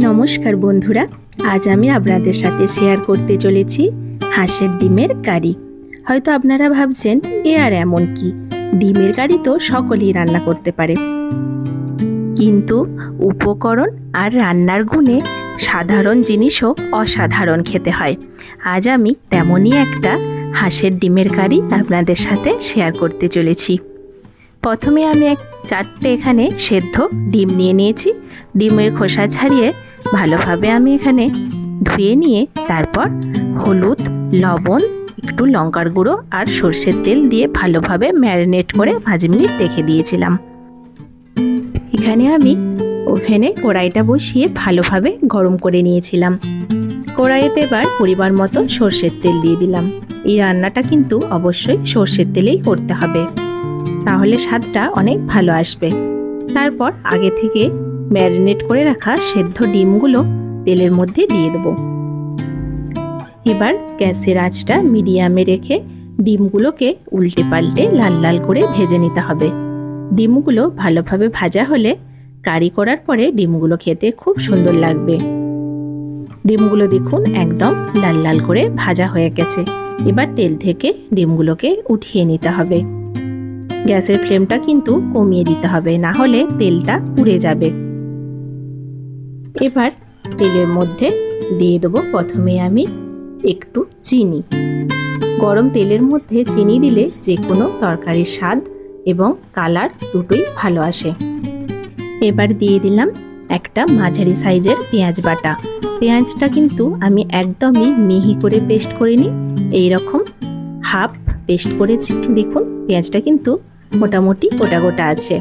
নমস্কার বন্ধুরা, আজ আমি আপনাদের সাথে শেয়ার করতে চলেছি হাঁসের ডিমের কারি। হয়তো আপনারা ভাবছেন এ আর এমন কি, ডিমের কারি তো সকলেই রান্না করতে পারে, কিন্তু উপকরণ আর রান্নার গুণে সাধারণ জিনিসও অসাধারণ খেতে হয়। আজ আমি তেমনই একটা হাঁসের ডিমের কারি আপনাদের সাথে শেয়ার করতে চলেছি। প্রথমে আমি চারটে এখানে সেদ্ধ ডিম নিয়ে নিয়েছি। ডিমের খোসা ছাড়িয়ে ভালোভাবে আমি এখানে ধুয়ে নিয়ে তারপর হলুদ, লবণ, একটু লঙ্কার গুঁড়ো আর সর্ষের তেল দিয়ে ভালোভাবে ম্যারিনেট করে 5 মিনিট রেখে দিয়েছিলাম। এখানে আমি ওভেনে কড়াইটা বসিয়ে ভালোভাবে গরম করে নিয়েছিলাম। কড়াইতে এবার পরিমাণ মতো সর্ষের তেল দিয়ে দিলাম। এই রান্নাটা কিন্তু অবশ্যই সর্ষের তেলেই করতে হবে, তাহলে স্বাদটা অনেক ভালো আসবে। তারপর আগে থেকে ম্যারিনেট করে রাখা সেদ্ধ ডিমগুলো তেলের মধ্যে দিয়ে দেব। এবার গ্যাসের আঁচটা মিডিয়ামে রেখে ডিমগুলোকে উল্টে পাল্টে লাল লাল করে ভেজে নিতে হবে। ডিমগুলো ভালোভাবে ভাজা হলে কারি করার পরে ডিমগুলো খেতে খুব সুন্দর লাগবে। ডিমগুলো দেখুন একদম লাল লাল করে ভাজা হয়ে গেছে। এবার তেল থেকে ডিমগুলোকে উঠিয়ে নিতে হবে। গ্যাসের ফ্লেমটা কিন্তু কমিয়ে দিতে হবে, না হলে তেলটা পুড়ে যাবে। এবার তেলের মধ্যে দিয়ে দেবো প্রথমে আমি একটু চিনি। গরম তেলের মধ্যে চিনি দিলে যে কোনো তরকারির স্বাদ এবং কালার দুটোই ভালো আসে। এবার দিয়ে দিলাম একটা মাঝারি সাইজের পেঁয়াজ বাটা। পেঁয়াজটা কিন্তু আমি একদমই মিহি করে পেস্ট করিনি, এইরকম হাফ পেস্ট করেছি। দেখুন পেঁয়াজটা কিন্তু মোটামুটি গোটা গোটা আছে।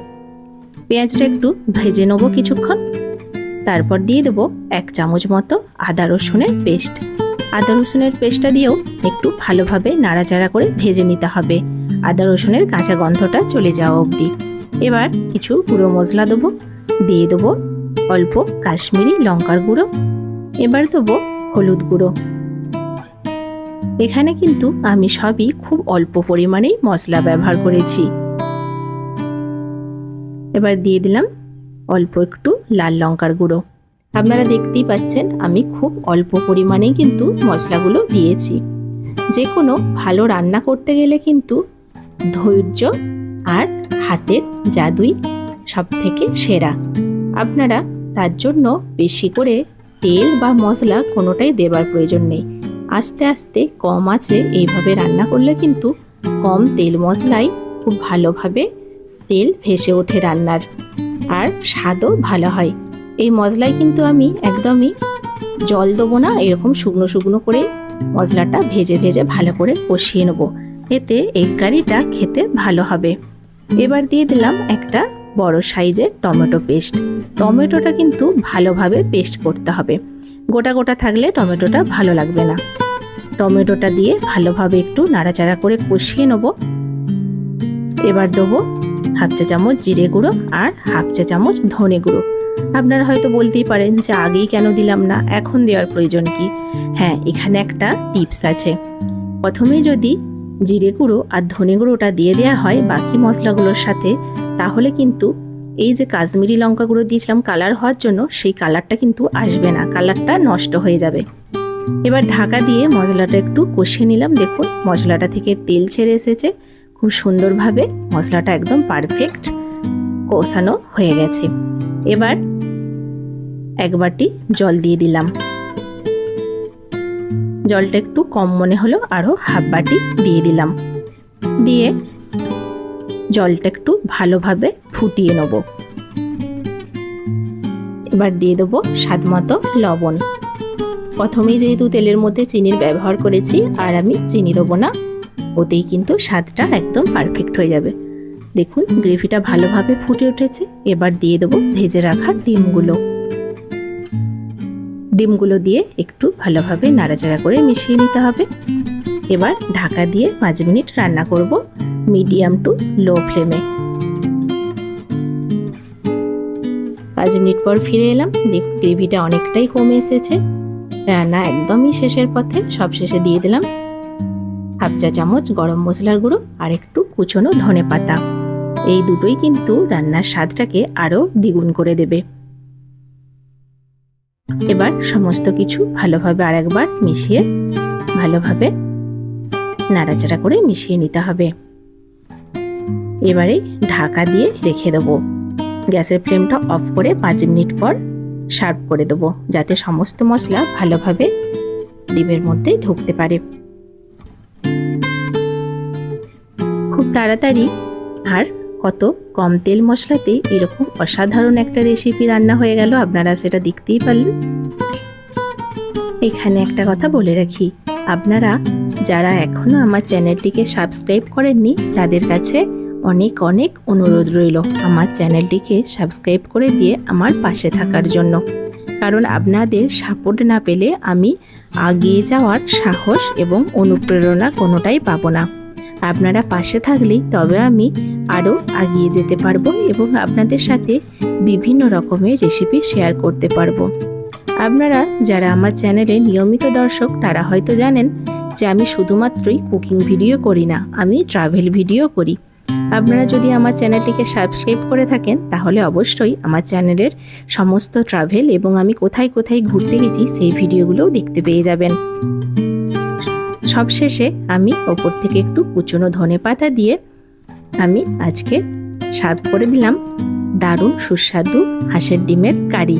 পেঁয়াজটা একটু ভেজে নেব কিছুক্ষণ। তারপর দিয়ে দেবো 1 চামচ মতো আদা রসুনের পেস্ট। আদা রসুনের পেস্টটা দিয়েও একটু ভালোভাবে নাড়াচাড়া করে ভেজে নিতে হবে, আদা রসুনের কাঁচা গন্ধটা চলে যাওয়া অবধি। এবার কিছু গুঁড়ো মশলা দেবো। দিয়ে দেবো অল্প কাশ্মীরি লঙ্কার গুঁড়ো। এবার দেবো হলুদ গুঁড়ো। এখানে কিন্তু আমি সবই খুব অল্প পরিমাণেই মশলা ব্যবহার করেছি। এবার দিয়ে দিলাম অল্প একটু লাল লঙ্কার গুঁড়ো। আপনারা দেখতেই পাচ্ছেন আমি খুব অল্প পরিমাণেই কিন্তু মশলাগুলো দিয়েছি। যে কোনো ভালো রান্না করতে গেলে কিন্তু ধৈর্য আর হাতের জাদুই সব থেকে সেরা। আপনারা তার জন্য বেশি করে তেল বা মশলা কোনোটাই দেবার প্রয়োজন নেই। আস্তে আস্তে কম আঁচে এইভাবে রান্না করলে কিন্তু কম তেল মশলায় খুব ভালোভাবে তেল ভেসে ওঠে রান্নার, আর স্বাদও ভালো হয়। এই মশলায় কিন্তু আমি একদমই জল দেবো না, এরকম শুকনো শুকনো করে মশলাটা ভেজে ভেজে ভালো করে কষিয়ে নেব, এতে এই কারিটা খেতে ভালো হবে। এবার দিয়ে দিলাম একটা বড় সাইজের টমেটো পেস্ট। টমেটোটা কিন্তু ভালোভাবে পেস্ট করতে হবে, গোটা গোটা থাকলে টমেটোটা ভালো লাগবে না। টমেটোটা দিয়ে ভালোভাবে একটু নাড়াচাড়া করে কষিয়ে নেব। এবার দেবো 1/2 চা চামচ জিরে গুঁড়ো আর 1/2 চা চামচ ধনে গুঁড়ো। আপনারা হয়তো বলতেই পারেন যে আগেই কেন দিলাম না, এখন দেওয়ার প্রয়োজন কি? হ্যাঁ, এখানে একটা টিপস আছে। প্রথমে যদি জিরে গুঁড়ো আর ধনে গুঁড়োটা দিয়ে দেওয়া হয় বাকি মশলাগুলোর সাথে, তাহলে কিন্তু এই যে কাশ্মীরি লঙ্কা গুঁড়ো দিয়েছিলাম কালার হওয়ার জন্য, সেই কালারটা কিন্তু আসবে না, কালারটা নষ্ট হয়ে যাবে। এবার ঢাকা দিয়ে মশলাটা একটু কষিয়ে নিলাম। দেখুন মশলাটা থেকে তেল ছেড়ে এসেছে, খুব সুন্দরভাবে মশলাটা একদম পারফেক্ট কষানো হয়ে গেছে। এবার 1 বাটি জল দিয়ে দিলাম। জলটা একটু কম মনে হলো, আরও 1/2 বাটি দিয়ে দিলাম। দিয়ে জলটা একটু ভালোভাবে ফুটিয়ে নেব। এবার দিয়ে দেবো স্বাদ মতো লবণ। প্রথমেই যেহেতু তেলের মধ্যে চিনির ব্যবহার করেছি, আর আমি চিনি দেবো না, ওতেই কিন্তু স্বাদটা একদম পারফেক্ট হয়ে যাবে। দেখুন গ্রেভিটা ভালোভাবে ফুটে উঠেছে। এবার দিয়ে দেবো ভেজে রাখা ডিমগুলো। ডিমগুলো দিয়ে একটু ভালোভাবে নাড়াচাড়া করে মিশিয়ে নিতে হবে। এবার ঢাকা দিয়ে 5 মিনিট রান্না করব মিডিয়াম টু লো ফ্লেমে। 5 মিনিট পর ফিরে এলাম। দেখুন গ্রেভিটা অনেকটাই কমে এসেছে, রান্না একদমই শেষের পথে। সব শেষে দিয়ে দিলাম 1/2 চা চামচ গরম মশলার গুঁড়ো আর একটু কুচনো ধনে পাতা। এই দুটোই কিন্তু রান্নার স্বাদটাকে আরও দ্বিগুণ করে দেবে। এবার সমস্ত কিছু ভালোভাবে আরেকবার মিশিয়ে ভালোভাবে নাড়াচাড়া করে মিশিয়ে নিতে হবে। এবারে ঢাকা দিয়ে রেখে দেবো। গ্যাসের ফ্লেমটা অফ করে 5 মিনিট পর সার্ভ করে দেবো, যাতে সমস্ত মশলা ভালোভাবে ডিমের মধ্যে ঢুকতে পারে। খুব তাড়াতাড়ি আর কত কম তেল মশলাতে এরকম অসাধারণ একটা রেসিপি রান্না হয়ে গেল, আপনারা সেটা দেখতেই পারলেন। এখানে একটা কথা বলে রাখি, আপনারা যারা এখনো আমার চ্যানেলটিকে সাবস্ক্রাইব করেননি তাদের কাছে অনেক অনেক অনুরোধ রইল আমার চ্যানেলটিকে সাবস্ক্রাইব করে দিয়ে আমার পাশে থাকার জন্য, কারণ আপনাদের সাপোর্ট না পেলে আমি এগিয়ে যাওয়ার সাহস এবং অনুপ্রেরণা কোনোটাই পাবো না। আপনারা পাশে থাকলেই তবে আমি আরও এগিয়ে যেতে পারবো এবং আপনাদের সাথে বিভিন্ন রকমের রেসিপি শেয়ার করতে পারবো। আপনারা যারা আমার চ্যানেলে নিয়মিত দর্শক তারা হয়তো জানেন যে আমি শুধুমাত্রই কুকিং ভিডিও করি না, আমি ট্রাভেল ভিডিও করি। আপনারা যদি আমার চ্যানেলটিকে সাবস্ক্রাইব করে থাকেন তাহলে অবশ্যই আমার চ্যানেলের সমস্ত ট্রাভেল এবং আমি কোথায় কোথায় ঘুরতে গেছি সেই ভিডিওগুলোও দেখতে পেয়ে যাবেন। সবশেষে আমি ওপর থেকে একটু কুচনো ধনেপাতা দিয়ে আমি আজকে সার্ভ করে দিলাম দারুণ সুস্বাদু হাঁসের ডিমের কারি।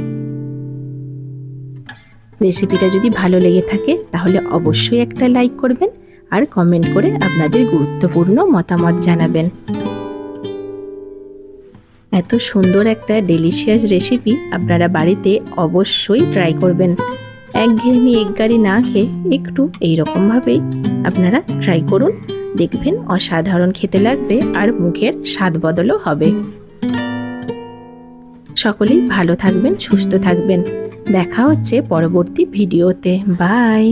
রেসিপিটা যদি ভালো লেগে থাকে তাহলে অবশ্যই একটা লাইক করবেন আর কমেন্ট করে আপনাদের গুরুত্বপূর্ণ মতামত জানাবেন। এত সুন্দর একটা ডেলিশিয়াস রেসিপি আপনারা বাড়িতে অবশ্যই ট্রাই করবেন। একঘেয়েমি একগাড়ি না খেয়ে একটু এইরকমভাবেই আপনারা ট্রাই করুন, দেখবেন অসাধারণ খেতে লাগবে আর মুখের স্বাদ বদলও হবে। সকলেই ভালো থাকবেন, সুস্থ থাকবেন। দেখা হচ্ছে পরবর্তী ভিডিওতে। বাই।